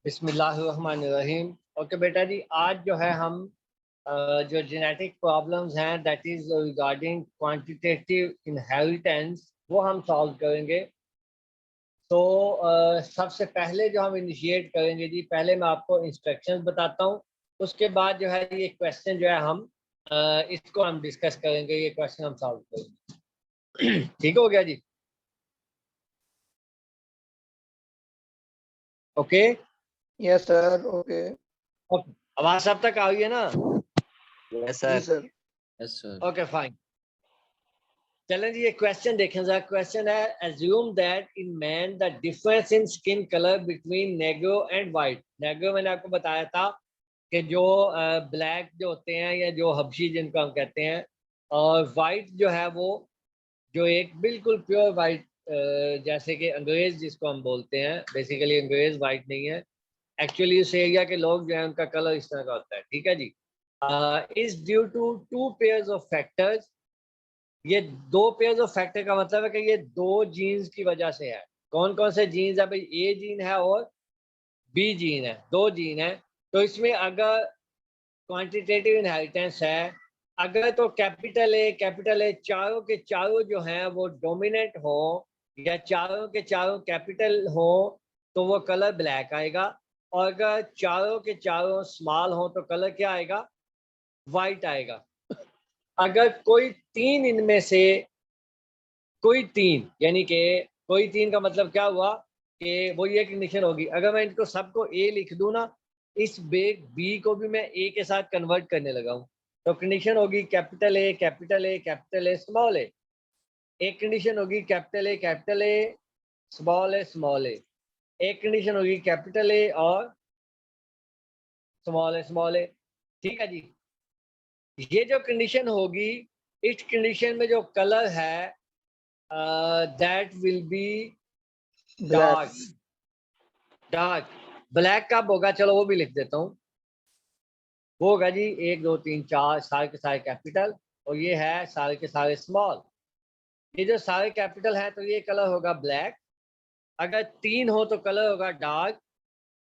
बिस्मिल्लाहिर्रहमानिर्रहीम। ओके बेटा जी, आज जो है हम जो जेनेटिक प्रॉब्लम्स हैं that is regarding quantitative inheritance वो हम सॉल्व करेंगे। तो सबसे पहले जो हम इनिशिएट करेंगे जी, पहले मैं आपको इंस्ट्रक्शंस बताता हूँ। उसके बाद जो है ये क्वेश्चन जो है हम इसको हम डिस्कस करेंगे, ये क्वेश्चन हम सॉल्व करेंगे। ठीक हो गया जी? Okay yes sir. Okay okay, आवाज सब तक आ रही है ना? यस जी sir. Sir. Yes sir. Okay fine. चलें जी, ये क्वेश्चन देखें जरा। क्वेश्चन है, assume that in man the difference in skin colour between negro and white. Negro मैंने आपको बताया था कि जो ब्लैक जो होते हैं या जो हबशी जिनको हम कहते हैं, और वाइट जो है वो जो एक बिल्कुल प्योर वाइट, जैसे कि अंग्रेज जिसको हम बोलते हैं। बेसिकली अंग्रेज वाइट नहीं है, एक्चुअली उस एरिया के लोग जो है उनका कलर इस तरह का होता है। ठीक है जी। Is due to two pairs of factors. ये दो पेयर्स ऑफ फैक्टर का मतलब है कि ये दो जीन्स की वजह से है। कौन कौन से जीन्स है भाई? ए जीन है और बी जीन है, दो जीन है। तो इसमें अगर क्वांटिटेटिव इनहेरिटेंस है, अगर तो कैपिटल ए चारों के चारों जो हैं वो डोमिनेंट हो, या चारों के चारों कैपिटल हो, तो वो कलर ब्लैक आएगा। और अगर चारों के चारों स्मॉल हो तो कलर क्या आएगा? वाइट आएगा। अगर कोई तीन इनमें से कोई तीन, यानी कि कोई तीन का मतलब क्या हुआ कि वो ये कंडीशन होगी। अगर मैं इनको सबको ए लिख दूं ना, इस बी को भी मैं ए के साथ कन्वर्ट करने लगा हूं, तो कंडीशन होगी capital A capital A capital A small A. एक कंडीशन होगी कैपिटल ए स्मॉल ए। एक कंडीशन होगी कैपिटल ए और स्मॉल ए। ठीक है जी। ये जो कंडीशन होगी, इस कंडीशन में जो कलर है that will be black. Dark. Black कब होगा? चलो वो भी लिख देता हूँ। वो होगा जी, एक दो तीन चार सारे के सारे कैपिटल, और ये है सारे के सारे स्मॉल। ये जो सारे कैपिटल है तो ये कलर होगा ब्लैक। अगर तीन हो तो कलर होगा डार्क।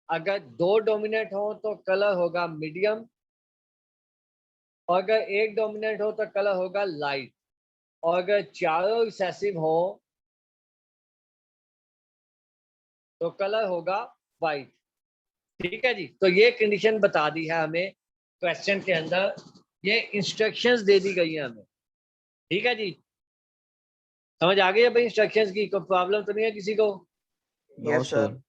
अगर दो डोमिनेट हो तो कलर होगा मीडियम। और अगर एक डोमिनेट हो तो कलर होगा लाइट। और अगर चारों रिसेसिव हो तो कलर होगा वाइट। ठीक है जी। तो ये कंडीशन बता दी है हमें क्वेश्चन के अंदर, ये इंस्ट्रक्शंस दे दी गई है हमें। ठीक है जी, समझ आ गई है भाई इंस्ट्रक्शंस की? कोई प्रॉब्लम तो नहीं है किसी को? Yes sir.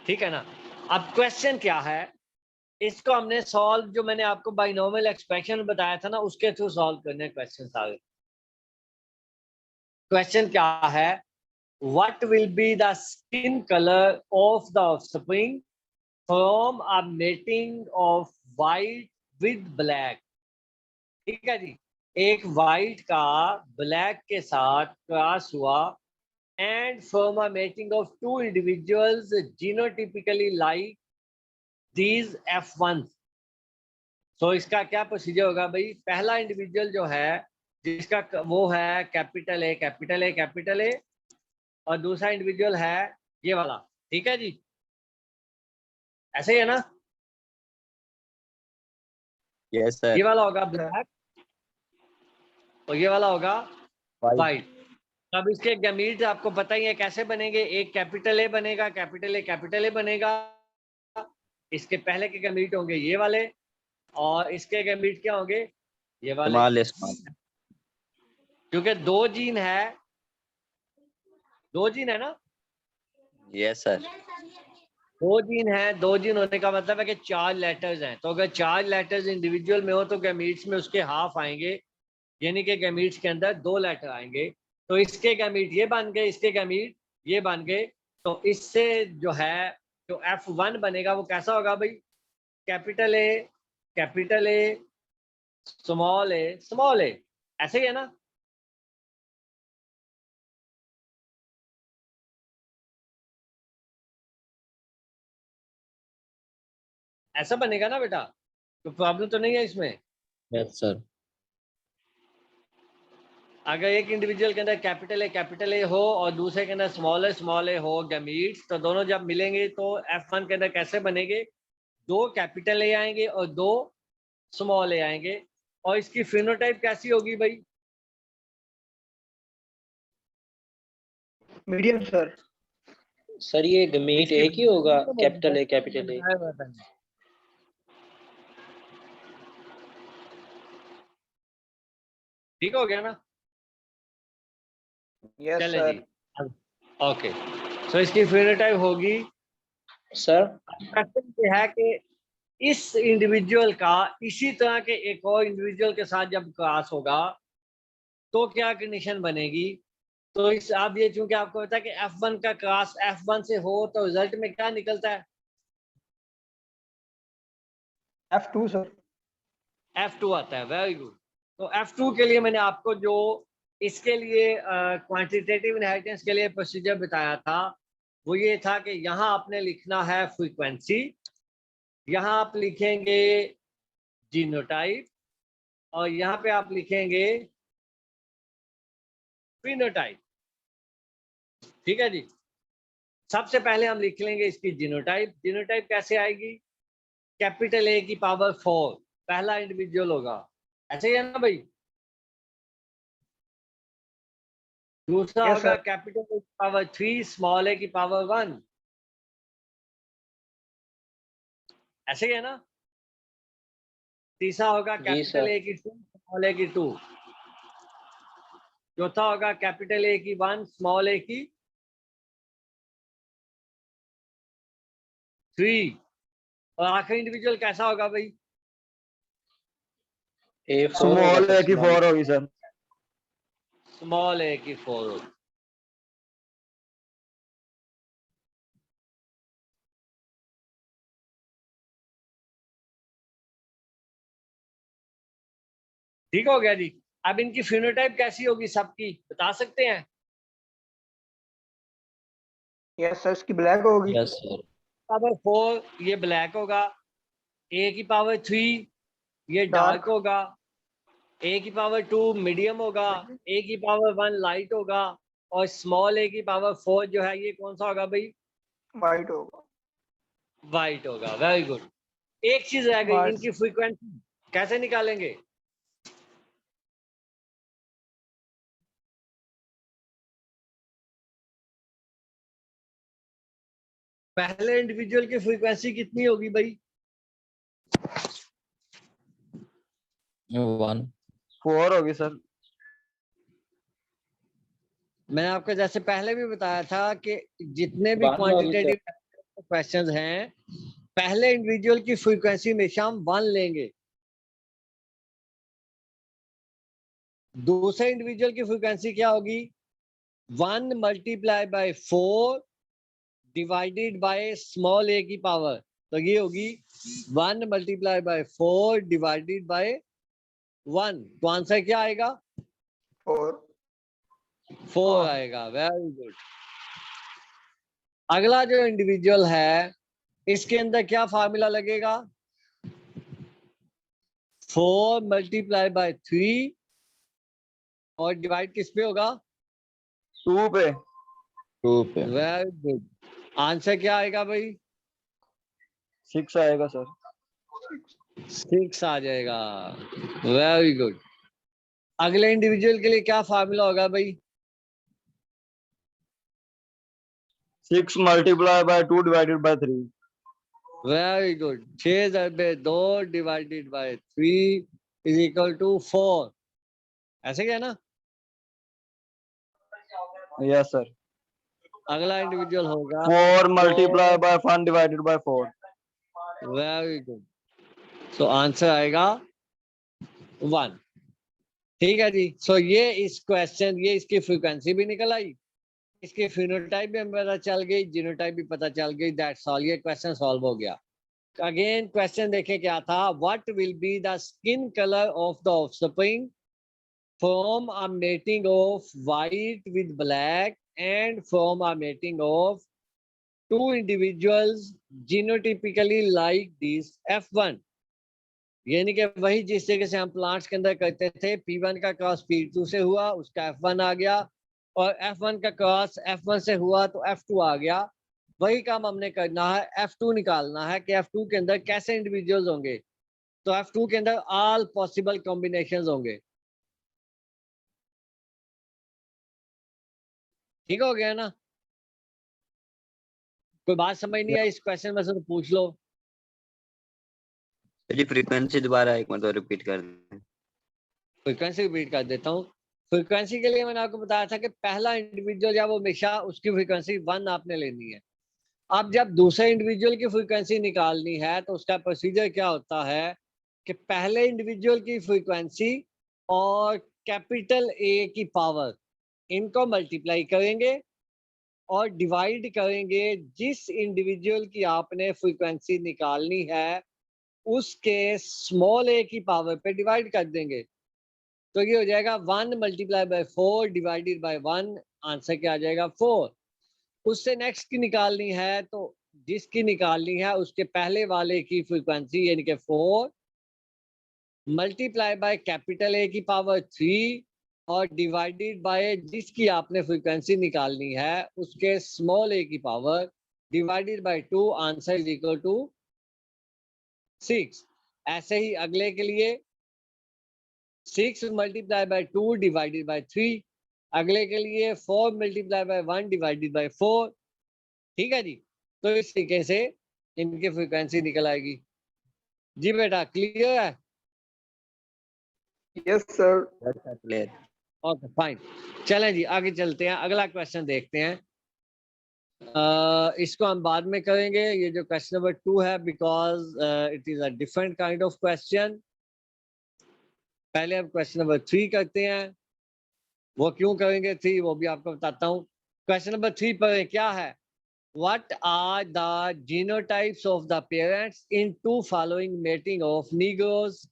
ठीक है ना। अब क्वेश्चन क्या है, इसको हमने सॉल्व, जो मैंने आपको बाइनोमियल एक्सप्रेशन बताया था ना, उसके थ्रू सॉल्व करने क्वेश्चन सारे। क्वेश्चन क्या है, what will be the skin colour of the offspring from a mating of white with black. ठीक है जी। एक वाइट का ब्लैक के साथ क्रॉस हुआ, and from a mating of two individuals genotypically like these F1s। so इसका क्या procedure होगा भाई? पहला इंडिविजुअल जो है जिसका वो है capital A capital A capital ए, और दूसरा इंडिविजुअल है ये वाला। ठीक है जी, ऐसे ही है ना? Yes sir. ये वाला होगा ब्लैक और ये वाला होगा वाइट। अब इसके गैमीट्स आपको पता ही है कैसे बनेंगे। एक कैपिटल ए बनेगा, कैपिटल ए बनेगा। इसके पहले के गैमीट होंगे ये वाले, और इसके गैमीट क्या होंगे? ये वाले। स्मॉल। क्योंकि दो जीन है ना, यस सर। दो जीन है। दो जीन होने का मतलब है कि चार लेटर्स हैं। तो अगर चार लेटर्स इंडिविजुअल में हो तो गैमीट्स में उसके हाफ आएंगे, यानी कि गैमीट्स के अंदर दो लेटर आएंगे। तो इसके गैमीट ये बन गए, इसके गैमीट ये बन गए। तो इससे जो है जो F1 बनेगा वो कैसा होगा भाई? कैपिटल ए स्मॉल ए, ऐसे ही है ना? ऐसा बनेगा ना बेटा? तो प्रॉब्लम तो नहीं है इसमें? Yes sir. अगर एक इंडिविजुअल के अंदर कैपिटल ए हो और दूसरे के अंदर स्मॉल ए हो गैमीट्स, तो दोनों जब मिलेंगे तो F1 के अंदर कैसे बनेंगे? 2 कैपिटल ए आएंगे और 2 स्मॉल ए आएंगे। और इसकी फिनोटाइप कैसी होगी भाई? Medium sir. सर ये गमीट एक ही होगा, कैपिटल ए। ठीक हो गया ना? यस चले सर। जी। ओके, सो इसकी फिनोटाइप होगी। सर क्वेश्चन ये है कि इस इंडिविजुअल का इसी तरह के एक और इंडिविजुअल के साथ जब क्रॉस होगा तो क्या कंडीशन बनेगी? तो इस आप ये, चूंकि आपको पता है कि F1 का क्रॉस F1 से हो तो रिजल्ट में क्या निकलता है? F2 sir. F2 आता है। Very good. तो F2 के लिए मैंने आपको जो इसके लिए क्वांटिटेटिव इनहेरिटेंस के लिए प्रोसीजर बताया था वो ये था कि यहाँ आपने लिखना है फ्रीक्वेंसी, यहाँ आप लिखेंगे जीनोटाइप और यहाँ पे आप लिखेंगे फिनोटाइप। ठीक है जी। सबसे पहले हम लिख लेंगे इसकी जीनोटाइप। जीनोटाइप कैसे आएगी? कैपिटल ए की पावर 4 पहला इंडिविजुअल होगा, ऐसे ही है ना भाई? दूसरा Yes, होगा sir. कैपिटल ए की पावर 3 स्मॉल ए की पावर 1, ऐसे ही है ना? तीसरा होगा जी कैपिटल सर। ए की 2 स्मॉल ए की 2। चौथा होगा कैपिटल ए की 1 स्मॉल ए की 3। और आखिरी इंडिविजुअल कैसा होगा भाई? स्मॉल ए की 4 होगी सर। स्मॉल ए की 4 होगी। ठीक हो गया जी। अब इनकी फिनोटाइप कैसी होगी सबकी बता सकते हैं? यस सर, इसकी ब्लैक होगी। Yes sir. पावर 4 ये ब्लैक होगा, ए की पावर 3 ये डार्क Dark. होगा, ए की पावर 2 मीडियम होगा, ए की पावर 1 लाइट होगा और स्मॉल ए की पावर 4 जो है ये कौन सा होगा भाई? White होगा। वाइट होगा। Very good. एक चीज रह गई, White. इनकी फ्रीक्वेंसी कैसे निकालेंगे? पहले इंडिविजुअल की फ्रीक्वेंसी कितनी होगी भाई? 1 4 होगी सर। मैंने आपको जैसे पहले भी बताया था कि जितने भी 1 होगी सर। क्वांटिटेटिव क्वेश्चंस हैं पहले इंडिविजुअल की फ्रीक्वेंसी हमेशा हम 1 लेंगे, दूसरे इंडिविजुअल की फ्रीक्वेंसी क्या होगी? 1 multiply by 4 divided by small A की पावर, तो ये होगी 1 मल्टीप्लाई बाय 4 डिवाइडेड बाय 1। तो आंसर क्या आएगा? 4. 4 आएगा। Very good. अगला जो इंडिविजुअल है इसके अंदर क्या फार्मूला लगेगा? 4 मल्टीप्लाई बाय 3 और डिवाइड किस पे होगा? 2 पे। Very good. आंसर क्या आएगा भाई? 6 आएगा सर। 6 आ जाएगा। Very good. अगले इंडिविजुअल के लिए क्या फार्मूला होगा भाई? 6 multiply by 2 divided by 3। Very good. 6/2 divided by 3 is equal to 4, ऐसे क्या है ना? Yes sir. अगला इंडिविजुअल होगा 4 multiply by 1 divided by 4। Very good. So answer आएगा 1। ठीक है जी। सो ये इस क्वेश्चन, ये इसकी फ्रीक्वेंसी भी निकल आई, इसकी फिनोटाइप भी हमें पता चल गई, जीनोटाइप भी पता चल गई। That's all. ये क्वेश्चन सॉल्व हो गया। अगेन क्वेश्चन देखें क्या था? What will be the skin colour of the offspring from a mating of white with black and from a mating of two individuals genotypically like this F1? यानी कि वही जिस तरीके से हम प्लांट्स के अंदर करते थे, P1 का क्रॉस P2 से हुआ, उसका F1 आ गया, और F1 का क्रॉस F1 से हुआ तो F2 आ गया। वही काम हमने करना है, F2 निकालना है कि F2 के अंदर कैसे इंडिविजुअल्स होंगे। तो F2 के अंदर ऑल पॉसिबल कॉम्बिनेशंस होंगे। ठीक हो गया ना? कोई बात समझ नहीं आई इस क्वेश्चन में से तो पूछ लो। जी फ्रीक्वेंसी दोबारा एक मतलब रिपीट कर दें। फ्रीक्वेंसी रिपीट कर देता हूँ। फ्रीक्वेंसी के लिए मैंने आपको बताया था कि पहला इंडिविजुअल या वो हमेशा उसकी फ्रीक्वेंसी 1 आपने लेनी है। अब जब दूसरे इंडिविजुअल की फ्रीक्वेंसी निकालनी है तो उसका प्रोसीजर क्या होता है कि पहले इंडिविजुअल की फ्रीक्वेंसी और कैपिटल ए की पावर, इनको मल्टीप्लाई करेंगे और डिवाइड करेंगे जिस इंडिविजुअल की आपने फ्रीक्वेंसी निकालनी है उसके स्मॉल ए की पावर पे डिवाइड कर देंगे। तो ये हो जाएगा 1 multiply by 4 divided bye 1, answer क्या आ जाएगा 4। उससे नेक्स्ट की निकालनी है तो जिसकी निकालनी है उसके पहले वाले की फ्रीक्वेंसी यानी कि 4 मल्टीप्लाई बाय कैपिटल ए की पावर 3 और डिवाइडेड बाय जिसकी आपने फ्रीक्वेंसी निकालनी है उसके स्मॉल ए की power divided by 2, answer is equal to 6। ऐसे ही अगले के लिए 6 मल्टीप्लाई बाय 2 डिवाइडेड बाय 3, अगले के लिए 4 मल्टीप्लाई बाय 1 डिवाइडेड बाय 4। ठीक है जी, तो इस तरीके से इनकी फ्रीक्वेंसी निकल आएगी। जी बेटा क्लियर है? Yes sir. Clear. Okay fine, चलें जी आगे चलते हैं, अगला क्वेश्चन देखते हैं। इसको हम बाद में करेंगे, ये जो क्वेश्चन नंबर 2 है, because it is a different kind of question. पहले हम क्वेश्चन नंबर 3 करते हैं। वो क्यों करेंगे 3 वो भी आपको बताता हूँ। क्वेश्चन नंबर 3 पर क्या है? What are the genotypes of the parents in 2 following mating of Negroes?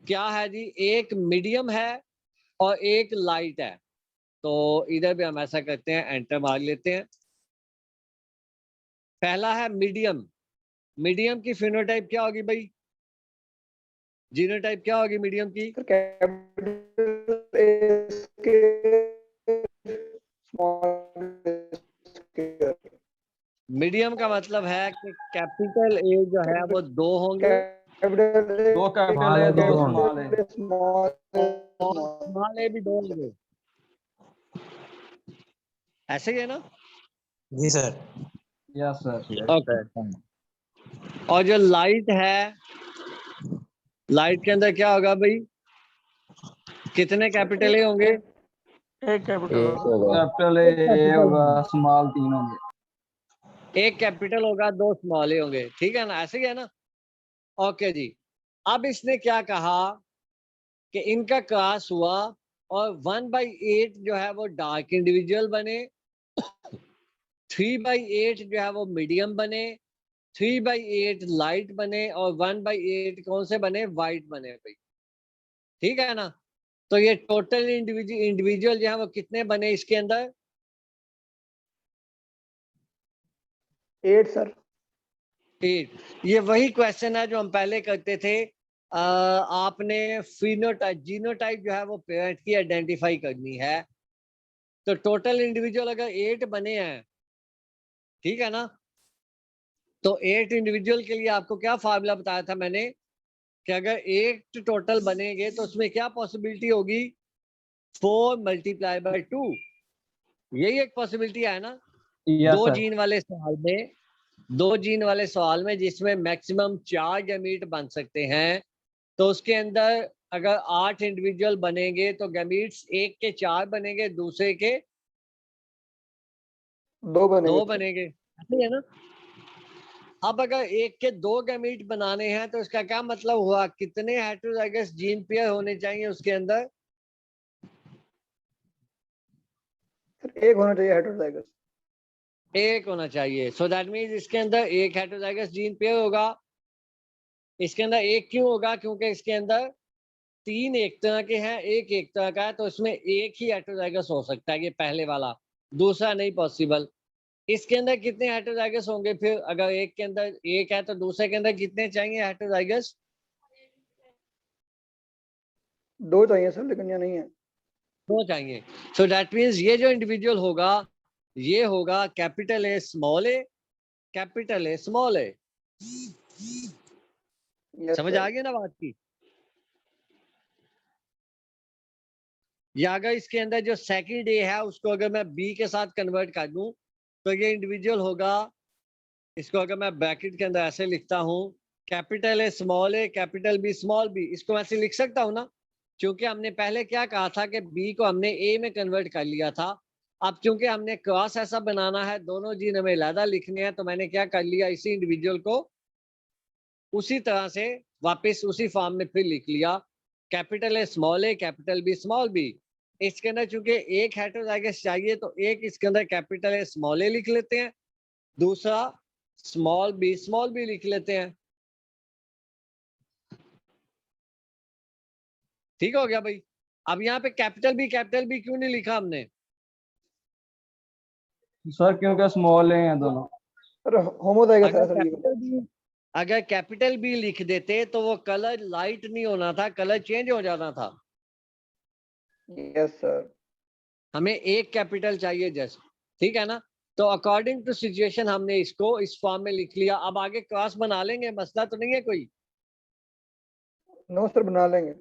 क्या है जी? एक मीडियम है और एक लाइट है। तो इधर भी हम ऐसा करते हैं, एंटर मार लेते हैं। पहला है मीडियम। मीडियम की फिनोटाइप क्या होगी भाई? जीनोटाइप क्या होगी मीडियम की? कैपिटल ए के स्मॉल। मीडियम का मतलब है कि कैपिटल ए जो है वो 2 होंगे, दो कैपिटल है, दो स्मॉल है, और स्मॉल ए भी 2 होंगे। ऐसे ही है ना? जी सर। Yes sir. ओके। और जो लाइट है, लाइट के अंदर क्या होगा भाई? कितने कैपिटल ए होंगे? एक कैपिटल ए होगा, स्मॉल 3 होंगे। एक कैपिटल होगा, 2 स्मॉल ए होंगे। ठीक है ना? ऐसे ही है ना? ओके जी। अब इसने क्या कहा कि इनका क्रॉस हुआ और 1/8 जो है वो डार्क इंडिविजुअल बने, 3/8 जो है वो मीडियम बने, 3/8 लाइट बने और 1/8 कौन से बने? वाइट बने भाई। ठीक है ना? तो ये टोटल इंडिविजुअल जो है वो कितने बने इसके अंदर? 8 सर। 8। ये वही क्वेश्चन है जो हम पहले करते थे। आपने फिनोटाइप जीनोटाइप जो है वो पेरेंट की आइडेंटिफाई करनी है। तो टोटल इंडिविजुअल अगर 8 बने हैं, ठीक है ना, तो 8 इंडिविजुअल के लिए आपको क्या फार्मूला बताया था मैंने कि अगर 8 टोटल बनेंगे तो उसमें क्या पॉसिबिलिटी होगी? 4 मल्टीप्लाई बाय 2। यही एक पॉसिबिलिटी है ना? दो जीन वाले सवाल में जिसमें मैक्सिमम 4 गैमीट बन सकते हैं, तो उसके अंदर अगर 8 इंडिविजुअल बनेंगे तो गैमीट्स एक के 4 बनेंगे, दूसरे के 2 2 बनेंगे। ऐसे है ना? अब अगर एक के 2 गैमीट बनाने हैं तो इसका क्या मतलब हुआ? कितने हेटेरोजाइगस जीन पेयर होने चाहिए उसके अंदर? एक होना चाहिए हेटेरोजाइगस। एक होना चाहिए। सो दैट मीन्स इसके अंदर एक हेटेरोजाइगस जीन पेयर होगा। इसके अंदर एक क्यों होगा? क्योंकि इसके अंदर 3 एक तरह के हैं, एक तरह का है, तो इसमें एक ही हेटेरोजाइगस हो सकता है, ये पहले वाला, दूसरा नहीं पॉसिबल। इसके अंदर कितने हेटेरोजाइगस होंगे फिर? अगर एक के अंदर एक है तो दूसरे के अंदर कितने चाहिए हेटेरोजाइगस? दो चाहिए सर, लेकिन यहाँ नहीं है। दो चाहिए। सो दैट मीन्स ये जो इंडिविजुअल होगा ये होगा capital A small A, capital A small A. Yes समझ सर। आ गई ना बात की? या अगर इसके अंदर जो सेकंड ए है उसको अगर मैं बी के साथ कन्वर्ट कर दूं तो ये इंडिविजुअल होगा, इसको अगर मैं ब्रैकेट के अंदर ऐसे लिखता हूं, capital A, capital B, small B, इसको ऐसे लिख सकता हूं ना? क्योंकि हमने पहले क्या कहा था कि बी को हमने ए में कन्वर्ट कर लिया था। अब क्योंकि हमने क्रॉस ऐसा बनाना है, दोनों जीन हमें अलग लिखने हैं, तो मैंने क्या कर लिया, इसी इंडिविजुअल को उसी तरह से वापस उसी फॉर्म में फिर लिख लिया, capital A, capital B, small B. इसके अंदर चूंकि एक हेटेरोजाइगस चाहिए तो एक इसके अंदर कैपिटल ए स्मॉल ए लिख लेते हैं, दूसरा स्मॉल बी लिख लेते हैं। ठीक हो गया भाई? अब यहाँ पे कैपिटल बी क्यों नहीं लिखा हमने? सर क्योंकि स्मॉल है दोनों। सर होमोजाइगस है अगर सर ये। कैपिटल बी अगर कैपिटल बी लिख देते तो वो कलर लाइट नहीं होना था, कलर चेंज हो जाना था। Yes sir. हमें एक कैपिटल चाहिए जस्ट, ठीक है ना? तो अकॉर्डिंग टू सिचुएशन हमने इसको इस फॉर्म में लिख लिया। अब आगे क्रॉस बना लेंगे, मसला तो नहीं है कोई। नो सर, बना लेंगे।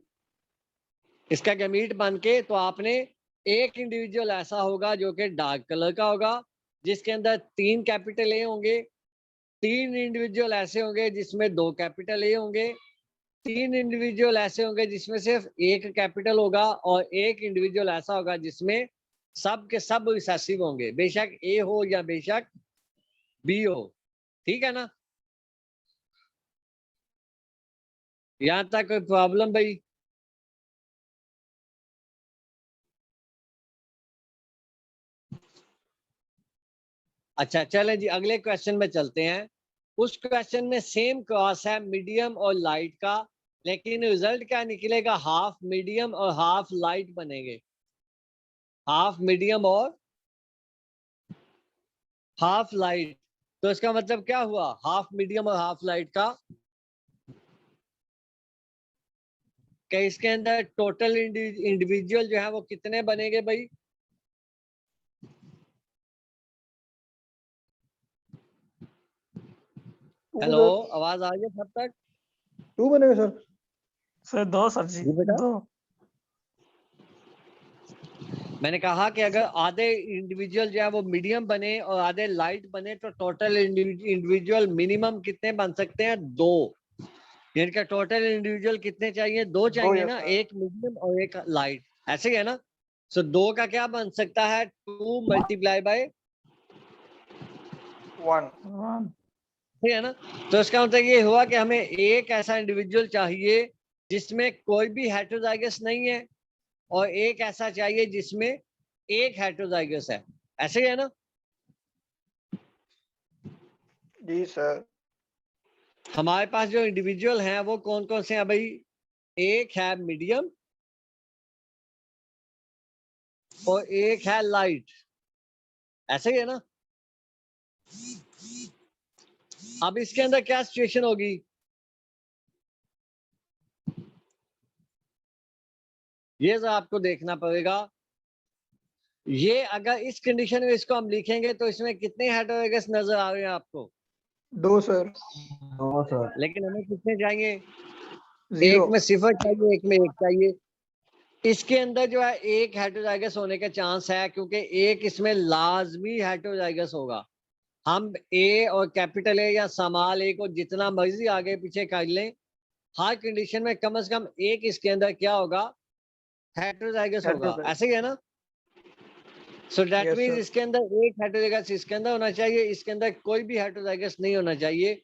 इसका गमीट बन के तो आपने एक इंडिविजुअल ऐसा होगा जो कि डार्क कलर का होगा, जिसके अंदर 3 कैपिटल ए होंगे। 3 इंडिविजुअल ऐसे होंगे जिसमें 2 कैपिटल ए होंगे। 3 इंडिविजुअल ऐसे होंगे जिसमें सिर्फ एक कैपिटल होगा, और एक इंडिविजुअल ऐसा होगा जिसमें सब के सब रिसेसिव होंगे, बेशक ए हो या बेशक बी हो। ठीक है ना? यहां तक कोई प्रॉब्लम भाई? अच्छा चलें जी, अगले क्वेश्चन में चलते हैं। उस क्वेश्चन में सेम क्रॉस है मीडियम और लाइट का, लेकिन रिजल्ट क्या निकलेगा, हाफ मीडियम और हाफ लाइट बनेंगे। हाफ मीडियम और हाफ लाइट। तो इसका मतलब क्या हुआ, हाफ मीडियम और हाफ लाइट का, कि इसके अंदर टोटल इंडिविजुअल जो है वो कितने बनेंगे भाई? हेलो, आवाज आ रही है सब तक? 2 बनेगा सर। सर 2 सर जी, जी बेटा। 2। मैंने कहा कि अगर आधे इंडिविजुअल जो है वो मीडियम बने और आधे लाइट बने तो टोटल इंडिविजुअल मिनिमम कितने बन सकते हैं, 2। इनका टोटल इंडिविजुअल कितने चाहिए, 2 चाहिए yes, ना, sir. एक मीडियम और एक लाइट, ऐसे ही है ना? सो 2 का क्या बन सकता है, 2 मल्टीप्लाई बाय 1। 1। ठीक है ना? तो इसका मतलब ये हुआ कि हमें एक ऐसा इंडिविजुअल चाहिए जिसमें कोई भी हेटेरोजाइगस नहीं है, और एक ऐसा चाहिए जिसमें एक हेटेरोजाइगस है, ऐसे ही है ना? जी सर। हमारे पास जो इंडिविजुअल हैं वो कौन कौन से हैं भाई? एक है मीडियम और एक है लाइट, ऐसे ही है ना? अब इसके अंदर क्या सिचुएशन होगी, ये जरा आपको देखना पड़ेगा। ये अगर इस कंडीशन में इसको हम लिखेंगे तो इसमें कितने हेटेरोजाइगस नजर आ रहे हैं आपको? 2 सर। 2 सर। लेकिन हमें कितने चाहिए? 0। एक में सिफर चाहिए, एक में एक चाहिए। इसके अंदर जो है एक हेटेरोजाइगस होने के चांस है, क्योंकि एक इसमें लाजमी हेटेरोजाइगस होगा। हम ए और कैपिटल ए या स्मॉल ए को जितना मर्जी आगे पीछे कर लें, हर कंडीशन में कम से कम एक इसके अंदर क्या होगा, हेटेरोजाइगस होगा, ऐसे ही है ना? So that Yes, means sir. इसके अंदर एक हेटेरोजाइगस इसके अंदर होना चाहिए, इसके अंदर कोई भी हेटेरोजाइगस नहीं होना चाहिए।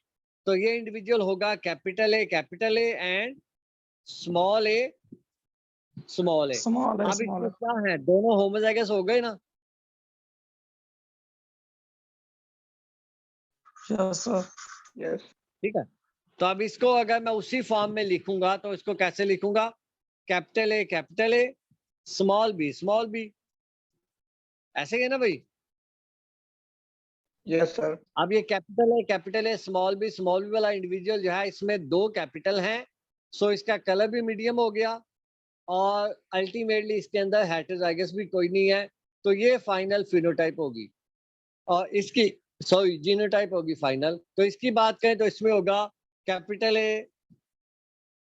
तो ये इंडिविजुअल होगा capital A and small A small A. Small है, अब स्मॉल इसमें है। क्या है, दोनों होमोजाइगस हो गए ना? Yes sir. यस। ठीक है। तो अब इसको अगर मैं उसी फॉर्म में लिखूंगा तो इसको कैसे लिखूंगा, कैपिटल ए स्मॉल बी, ऐसे ही है ना भाई? Yes sir. अब ये कैपिटल ए स्मॉल बी वाला इंडिविजुअल जो है इसमें 2 कैपिटल हैं, सो इसका कलर भी मीडियम हो गया और अल्टीमेटली इसके अंदर हेटेरोजाइगस भी कोई नहीं है, तो ये फाइनल फिनोटाइप होगी और इसकी सॉरी जीनोटाइप होगी फाइनल। तो इसकी बात करें तो इसमें होगा capital A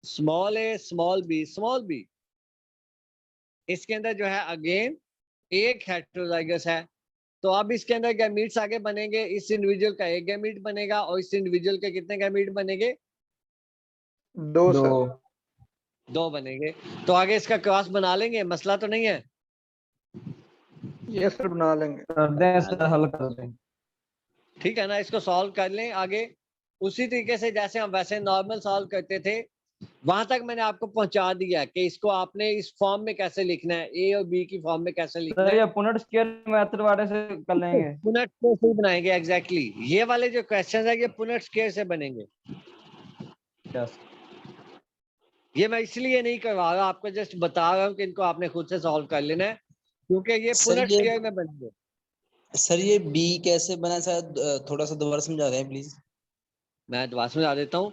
small B small B. इसके अंदर जो है अगेन एक हेटेरोजाइगस है, तो अब इसके अंदर गैमीट्स आगे बनेंगे। इस इंडिविजुअल का एक गैमीट बनेगा और इस इंडिविजुअल के कितने गैमीट बनेंगे? 2 दो सर। 2 बनेंगे। तो आगे इसका क्रॉस बना लेंगे, मसला तो नहीं है। यस सर, बना लेंगे। कर दें सर, हल कर दें। ठीक है ना, इसको सॉल्व कर लें आगे उसी तरीके से जैसे हम वैसे नॉर्मल सॉल्व करते थे। वहां तक मैंने आपको पहुंचा दिया कि इसको आपने इस फॉर्म में कैसे लिखना है, ए और बी की फॉर्म में कैसे लिखना सर है। ये पुनट स्क्वायर मेथड वाले से कर लेंगे। पुनट स्क्वायर से बनाएंगे एग्जैक्टली। ये वाले जो क्वेश्चन है ये पुनट स्क्वायर से बनेंगे। यस ये मैं इसलिए नहीं करवा रहा, आपको जस्ट बता रहा हूँ कि इनको आपने खुद से सॉल्व कर लेना है, क्योंकि ये सर पुनट ये स्क्वायर में बनेंगे। सर ये बी कैसे बना सर, थोड़ा सा दोबारा समझा दें प्लीज। मैं दोबारा समझा देता हूँ।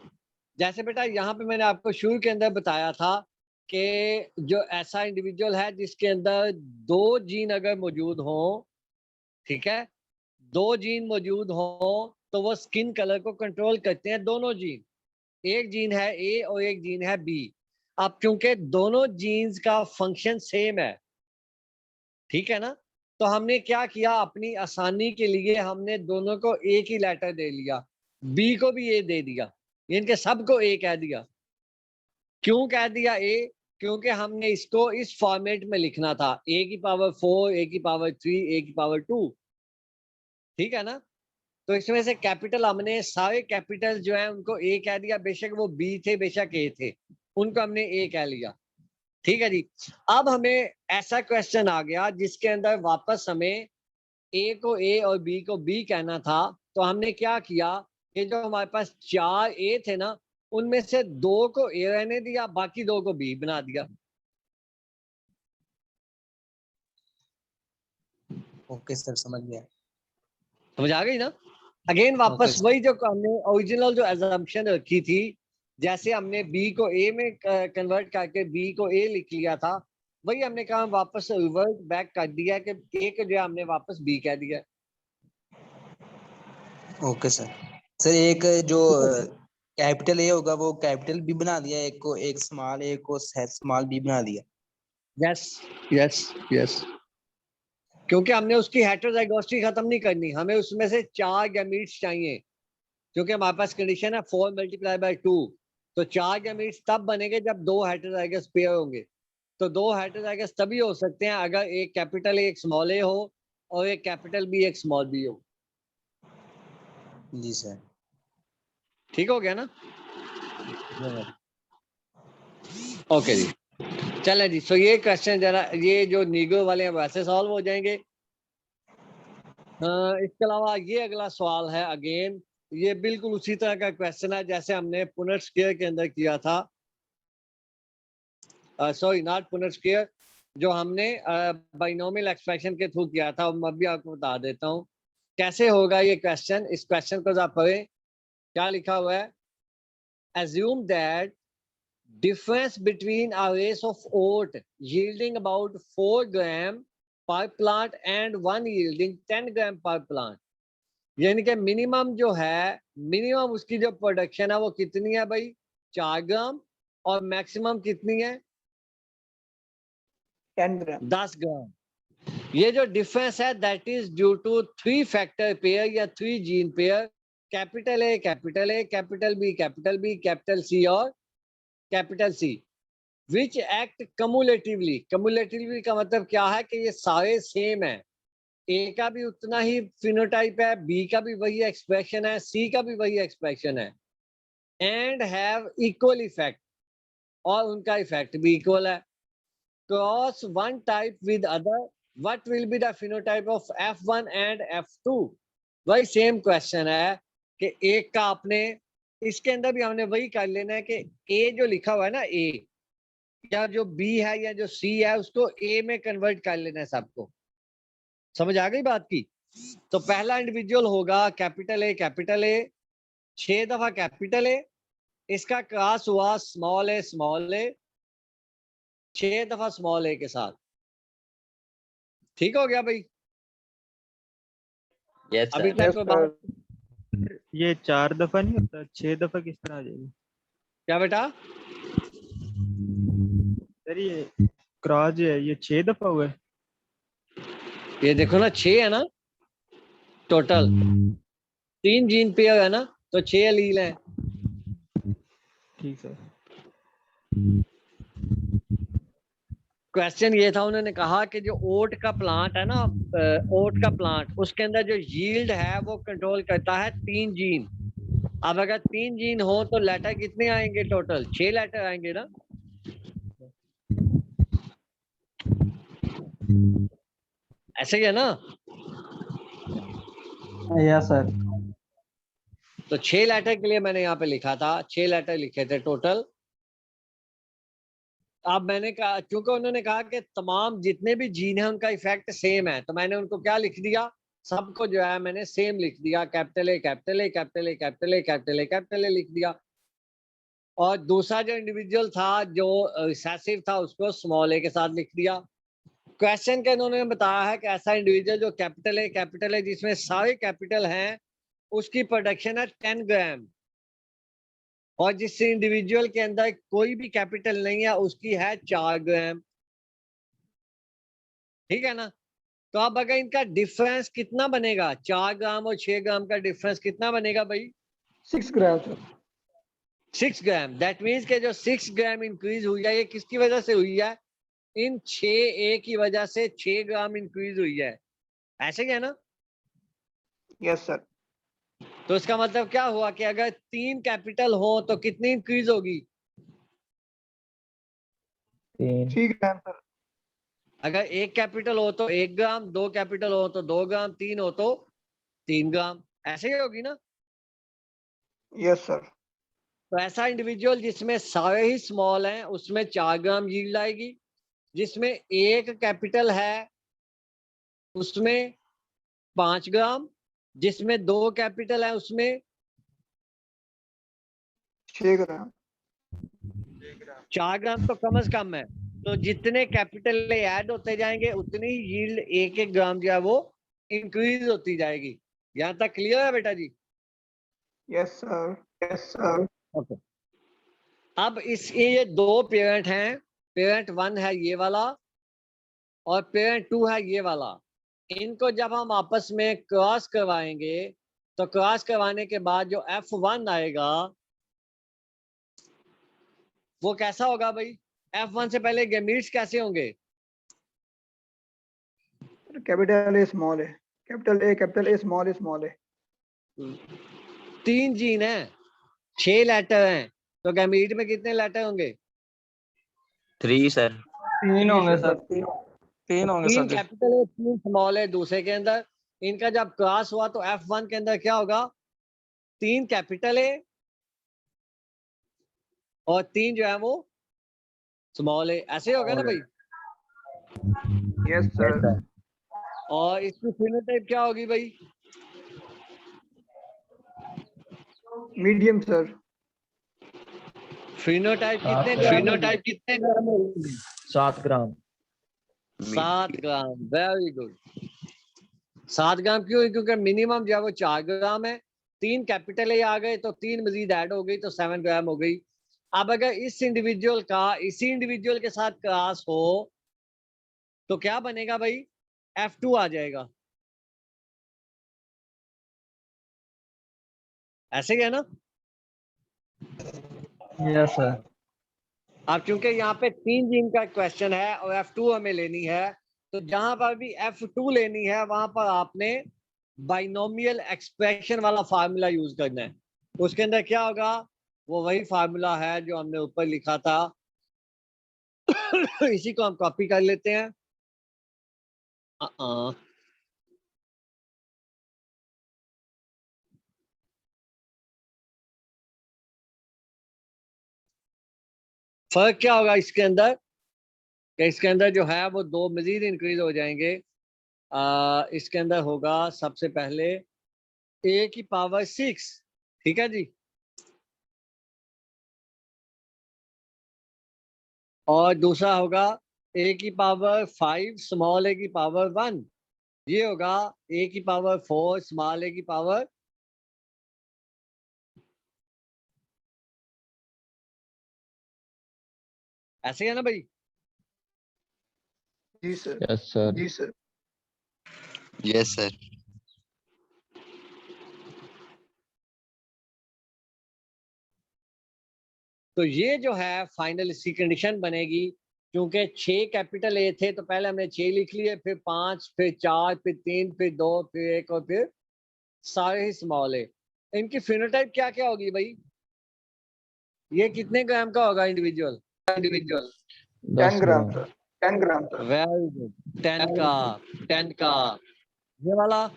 जैसे बेटा यहाँ पे मैंने आपको शुरू के अंदर बताया था कि जो ऐसा इंडिविजुअल है जिसके अंदर 2 जीन अगर मौजूद हो, ठीक है, 2 जीन मौजूद हो तो वो स्किन कलर को कंट्रोल करते हैं, दोनों जीन। एक जीन है ए और एक जीन है बी। अब क्योंकि दोनों जीन्स का फंक्शन सेम है, ठीक है ना, तो हमने क्या किया, अपनी आसानी के लिए हमने दोनों को एक ही लेटर दे लिया, बी को भी ए दे दिया, इनके सबको ए कह दिया। क्यों कह दिया ए? क्योंकि हमने इसको इस फॉर्मेट में लिखना था, ए की पावर 4, ए की पावर 3, ए की पावर 2, ठीक है ना। तो इसमें से कैपिटल हमने सारे कैपिटल जो है उनको ए कह दिया, बेशक वो बी थे बेशक ए थे, उनको हमने ए कह लिया। ठीक है जी। अब हमें ऐसा क्वेश्चन आ गया जिसके अंदर वापस हमें ए को ए और बी को बी कहना था, तो हमने क्या किया, ये जो हमारे पास 4 ए थे ना, उनमें से 2 को ए रहने दिया, बाकी 2 को बी बना दिया। ओके सर, समझ गया। समझ आ गई ना। अगेन वापस सर। वही जो हमने ओरिजिनल जो एजम्पशन रखी थी, जैसे हमने बी को ए में कन्वर्ट करके बी को ए लिख लिया था, वही हमने कहा वापस रिवर्ट बैक कर दिया कि ए को जो हमने वापस बी कह दिया। Okay sir. सर एक जो कैपिटल ए होगा वो कैपिटल बी बना दिया, एक को एक स्मॉल ए को स्मॉल बी बना दिया। यस यस यस, क्योंकि हमने उसकी हेटेरोजाइगोसिटी खत्म नहीं करनी, हमें उसमें से 4 गैमीट्स चाहिए, क्योंकि हमारे पास कंडीशन है 4 × 2, तो 4 गैमीट्स तब बनेंगे जब 2 हेटेरोजाइगस पेयर होंगे। तो 2 हेटेरोजाइगस तभी हो सकते हैं अगर एक कैपिटल ए एक स्मॉल ए हो और एक कैपिटल बी एक स्मॉल बी हो। जी सर। ठीक हो गया ना। ओके जी, चले जी। सो ये क्वेश्चन जरा ये जो नीगो वाले हैं वैसे सॉल्व हो जाएंगे। इसके अलावा ये अगला सवाल है, अगेन ये बिल्कुल उसी तरह का क्वेश्चन है जैसे हमने पुनट स्क्वायर के अंदर किया था, सॉरी नॉट पुनट स्क्वायर, जो हमने बाइनोमियल एक्सप्रेशन के थ्रू किया था। मैं भी आपको बता देता हूँ कैसे होगा ये क्वेश्चन। इस क्वेश्चन को आप पढ़ें, क्या लिखा हुआ है। assume that difference between a race of oat yielding about 4 gram per plant and one yielding 10 gram per plant, यानी कि मिनिमम जो है, मिनिमम उसकी जो प्रोडक्शन है वो कितनी है भाई, 4 ग्राम, और मैक्सिमम कितनी है, 10 ग्राम। 10 ग्राम। ये जो डिफरेंस है that is due to 3 factor pair या 3 gene pair, capital A capital A, capital B capital B, capital C और कैपिटल सी, विच एक्ट कम्युलेटिवली। कम्युलेटिवली का मतलब क्या है कि ये सारे सेम है, ए का भी उतना ही फिनोटाइप है, बी का भी वही एक्सप्रेशन है, सी का भी वही एक्सप्रेशन है, एंड हैव इक्वल इफेक्ट, और उनका इफेक्ट भी इक्वल है। Cross one type with other, what will be the phenotype of F1 and F2। वही सेम क्वेश्चन है कि एक का आपने इसके अंदर भी हमने वही कर लेना है कि ए जो लिखा हुआ है ना, ए या जो बी है या जो सी है उसको ए में कन्वर्ट कर लेना है सबको। समझ आ गई बात की। तो पहला इंडिविजुअल होगा कैपिटल ए कैपिटल ए, 6 दफा कैपिटल ए, इसका क्रॉस हुआ स्मॉल ए स्मॉल ए, 6 दफा स्मॉल ए के साथ। ठीक हो गया भाई? यस अभी सर। तक यस कोई सर। बात? ये 4 दफा नहीं होता, 6 दफा किस तरह आ जाएगी क्या बेटा? सर? ये क्रॉस जो है ये 6 दफा हुआ है। ये देखो ना, 6 है ना टोटल, 3 जीन पेयर है ना, तो 6 एलील है। ठीक सर। क्वेश्चन ये था, उन्होंने कहा कि जो ओट का प्लांट है ना, ओट का प्लांट, उसके अंदर जो यील्ड है वो कंट्रोल करता है 3 जीन। अब अगर 3 जीन हो तो लेटर कितने आएंगे टोटल? 6 लेटर आएंगे ना। ऐसे ही है ना? Yes sir. तो 6 लेटर के लिए मैंने यहाँ पे लिखा था, 6 लेटर लिखे थे टोटल। अब मैंने कहा, क्योंकि उन्होंने कहा कि तमाम जितने भी जीन हैं उनका इफेक्ट सेम है, तो मैंने उनको क्या लिख दिया, सबको जो है मैंने सेम लिख दिया, capital A capital A capital A capital A capital A capital ए लिख दिया। और दूसरा जो इंडिविजुअल था जो रिसेसिव था उसको स्मॉल ए के साथ लिख दिया। क्वेश्चन के उन्होंने बताया है कि ऐसा इंडिविजुअल जो कैपिटल है जिसमें सारे कैपिटल हैं, उसकी प्रोडक्शन है 10 ग्राम, और जिस इंडिविजुअल के अंदर कोई भी कैपिटल नहीं है उसकी है 4 ग्राम। ठीक है ना? तो अब अगर इनका डिफरेंस कितना बनेगा, 4 ग्राम और 6 ग्राम का डिफरेंस कितना बनेगा भाई? 6 gram sir. 6 gram. That means के जो 6 ग्राम इंक्रीज हुई है, ये किसकी वजह से हुई है? इन 6A की वजह से 6 ग्राम इंक्रीज हुई है। ऐसे ही है ना? Yes sir. तो इसका मतलब क्या हुआ कि अगर 3 कैपिटल हो तो कितनी इंक्रीज होगी? 3 ग्राम सर। अगर 1 कैपिटल हो तो 1 ग्राम, 2 कैपिटल हो तो 2 ग्राम, 3 हो तो 3 ग्राम। ऐसे ही होगी ना? Yes sir. तो ऐसा इंडिविजुअल जिसमें सारे ही स्मॉल हैं उसमें 4 ग्राम यील्ड आएगी, जिसमें 1 कैपिटल है उसमें 5 ग्राम, जिसमें 2 कैपिटल है उसमें 6 ग्राम। 4 ग्राम तो कम से कम है। तो जितने कैपिटल ऐड होते जाएंगे उतनी ही यील्ड 1-1 ग्राम जो है वो इंक्रीज होती जाएगी। यहाँ तक क्लियर है बेटा जी? Yes sir. Yes sir. Okay. अब ये 2 पेरेंट हैं, पेरेंट 1 है ये वाला और पेरेंट 2 है ये वाला। इनको जब हम आपस में क्रॉस करवाएंगे तो क्रॉस करवाने के बाद जो F1 आएगा वो कैसा होगा भाई? F1 से पहले गैमीट्स कैसे होंगे? कैपिटल ए स्मॉल है, कैपिटल ए स्मॉल है। 3 जीन है, 6 लेटर हैं, तो गैमीट में कितने लेटर होंगे? 3 सर। 3 होंगे सर। 3 होंगे 3 सर जी। कैपिटल है, 3 स्मॉल है दूसरे के अंदर। इनका जब क्रॉस हुआ तो F1 के अंदर क्या होगा? 3 कैपिटल है और 3 जो है वो स्मॉल है। ऐसे होगा ना भाई? Yes sir. और इसकी फिनोटाइप क्या होगी भाई? Medium sir. फिनोटाइप कितने ग्राम होगी? 7 ग्राम। 7 ग्राम। Very good. 7 ग्राम क्यों? क्योंकि मिनिमम जो है वो 4 ग्राम है। 3 कैपिटल ए आ गए तो 3 मजीद ऐड हो गई तो 7 ग्राम हो गई। अब अगर इस इंडिविजुअल का इसी इंडिविजुअल के साथ क्रॉस हो तो क्या बनेगा भाई? F2 आ जाएगा। ऐसे ही है ना? Yes sir. अब क्योंकि यहाँ पे 3 जीन का क्वेश्चन है और F2 हमें लेनी है, तो जहां पर भी F2 लेनी है वहां पर आपने बाइनोमियल एक्सप्रेशन वाला फार्मूला यूज करना है। उसके अंदर क्या होगा? वो वही फार्मूला है जो हमने ऊपर लिखा था। इसी को हम कॉपी कर लेते हैं। फर्क क्या होगा इसके अंदर कि इसके अंदर जो है वो 2 मजीद इंक्रीज हो जाएंगे। इसके अंदर होगा सबसे पहले a की पावर 6। ठीक है जी। और दूसरा होगा a की पावर 5 स्मॉल a की पावर 1, ये होगा a की पावर 4 स्मॉल a की पावर ऐसे है ना भाई? जी सर, यस सर। जी सर। Yes, sir. तो ये जो है फाइनल इसकी कंडीशन बनेगी, क्योंकि 6 कैपिटल ए थे तो पहले हमने 6 लिख लिए, फिर 5, फिर 4, फिर 3, फिर 2, फिर 1 और फिर सारे ही स्मॉल ए। इनकी फिनोटाइप क्या क्या होगी भाई? ये कितने ग्राम का होगा individual? 10 gram sir, 10 gram sir. Very good, 10 का। ये वाला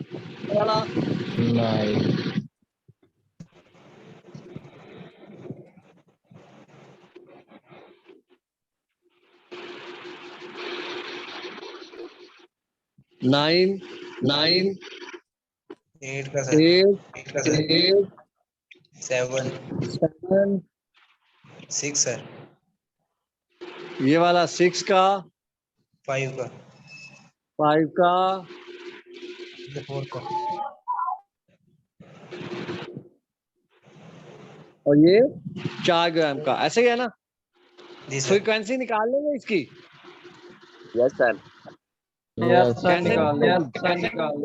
9 9, 8 का सर, 8, 7, 7, 6 सर, ये वाला 6 का, 5 का, 5 का, ये 4 का, और ये 4 ग्राम का। ऐसे ही है ना? जी सर। फ्रीक्वेंसी निकाल लेंगे इसकी। Yes, sir. यस सर, कैसे निकाल निकाल?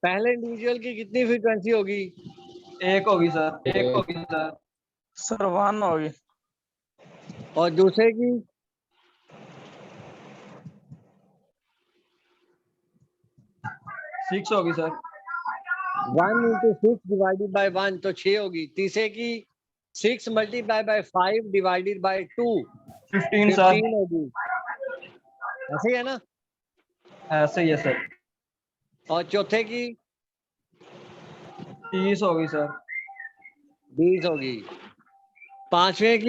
पहले इंडिविजुअल की कितनी फ्रीक्वेंसी होगी? एक होगी सर। सर 1 होगी। और दूसरे की? 6 होगी सर। 1 into 6 डिवाइडेड बाय 1 तो 6 होगी। तीसरे की 6 multiply bye 5 divided by 2 15 sir. 15 होगी। ऐसे ही है ना? ऐसे ही है सर। और चौथे की 30 होगी सर। 20 होगी। पांचवें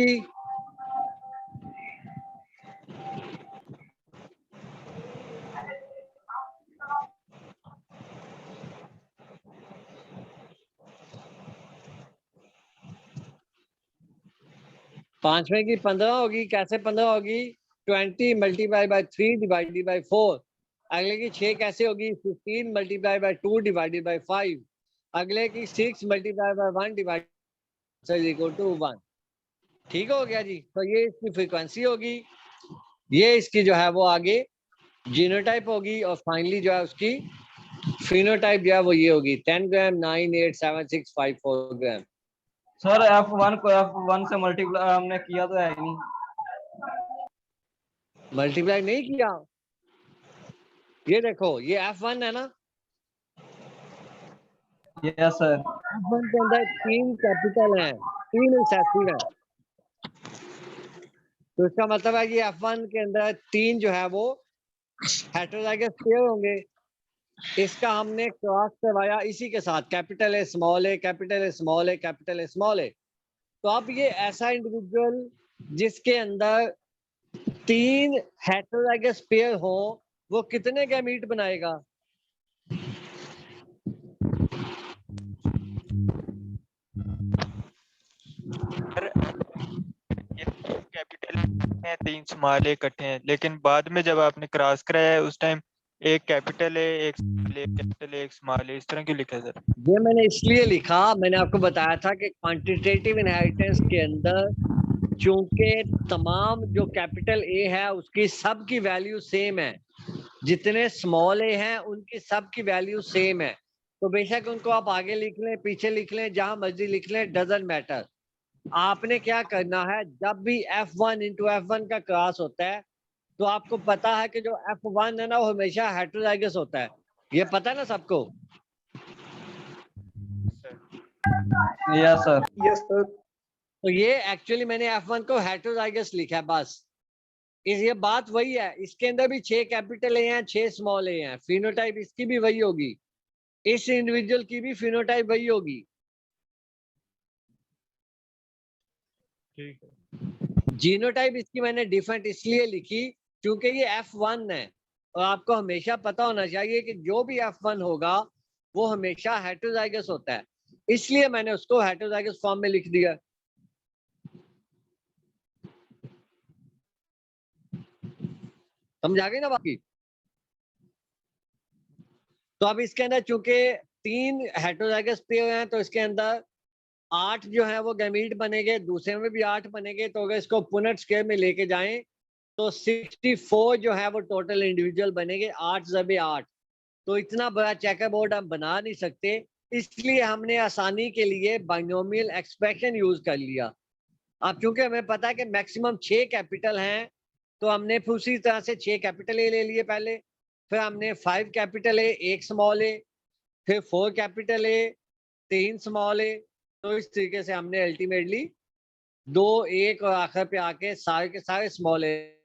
की 15 होगी। कैसे 15 होगी? 20 मल्टीप्लाई बाय 3 डिवाइडेड बाय 4। अगले की 6 कैसे होगी? 15 मल्टीप्लाई बाय 2 डिवाइडेड बाय 5। अगले की 6 multiply by 1 divided equal to 1। ठीक हो गया जी? तो ये इसकी फ्रीक्वेंसी होगी, ये इसकी जो है वो आगे जीनोटाइप होगी, और फाइनली जो है उसकी फिनोटाइप जो है वो ये होगी 10 ग्राम, 9, 8, 7, 6, 5, 4 ग्राम। सर F1 को F1 से मल्टीप्लाई हमने किया तो है ही नहीं। मल्टीप्लाई नहीं किया। ये देखो, ये F1 है ना? Yes sir. F1 के अंदर 3 कैपिटल हैं, 3 रिसेसिव हैं। तो इसका मतलब है कि F1 के अंदर 3 जो है वो हेटेरोजाइगस पेयर होंगे। इसका हमने क्रॉस करवाया इसी के साथ, capital A small A, capital A small A, capital A small A. तो अब ये ऐसा इंडिविजुअल जिसके अंदर 3 हेटेरोजाइगस पेयर हो, वो कितने गैमीट बनाएगा? कैपिटल है, 3 स्मॉल ए इकट्ठे हैं, लेकिन बाद में जब आपने क्रॉस कराया है उस टाइम एक कैपिटल है, एक कैपिटल है, एक स्मॉल है, इस तरह क्यों लिखा है सर? ये मैंने इसलिए लिखा, मैंने आपको बताया था कि क्वांटिटेटिव इनहेरिटेंस के अंदर चूंकि तमाम जो कैपिटल ए है उसकी सब की वैल्यू सेम है, जितने स्मॉल ए हैं उनकी सब की वैल्यू सेम है। तो बेशक उनको आप आगे लिख लें, पीछे लिख लें, जहां मर्जी लिख लें, डजंट मैटर। आपने क्या करना है, जब भी F1 into F1 का क्रॉस होता है तो आपको पता है कि जो F1 है ना वो हमेशा हेटेरोजाइगस होता है। ये पता है ना सबको? Yes sir. Yes sir. तो ये एक्चुअली मैंने F1 को हेटेरोजाइगस लिखा है बस। ये बात वही है, इसके अंदर भी 6 कैपिटल ए हैं, 6 स्मॉल ए हैं। फिनोटाइप इसकी भी वही होगी, इस इंडिविजुअल की भी फिनोटाइप वही होगी। जीनोटाइप इसकी मैंने डिफरेंट इसलिए लिखी क्योंकि ये F1 है, और आपको हमेशा पता होना चाहिए कि जो भी F1 होगा वो हमेशा हेटेरोजाइगस होता है, इसलिए मैंने उसको हेटेरोजाइगस फॉर्म में लिख दिया। समझ आ गई ना बाकी। तो अब इसके अंदर चूंकि 3 हेटेरोजाइगस पेयर हैं तो इसके अंदर 8 जो है वो गैमीट बनेंगे, दूसरे में भी 8 बनेंगे। तो अगर इसको पुनेट स्क्वायर में लेके जाएं तो 64 जो है वो टोटल इंडिविजुअल बनेंगे, 8 ज़बे 8। तो इतना बड़ा चेकर बोर्ड हम बना नहीं सकते, इसलिए हमने आसानी के लिए बाइनोमियल एक्सप्रेशन यूज कर लिया। अब चूंकि हमें पता है कि मैक्सिमम 6 कैपिटल हैं, तो हमने फिर उसी तरह से 6 कैपिटल ए ले लिए पहले, फिर हमने 5 कैपिटल ए 1 स्मॉल ए, फिर 4 कैपिटल ए 3 स्मॉल ए। तो इस तरीके से हमने अल्टीमेटली 2 1 और आखिर पे आके सारे के सारे स्मॉल ए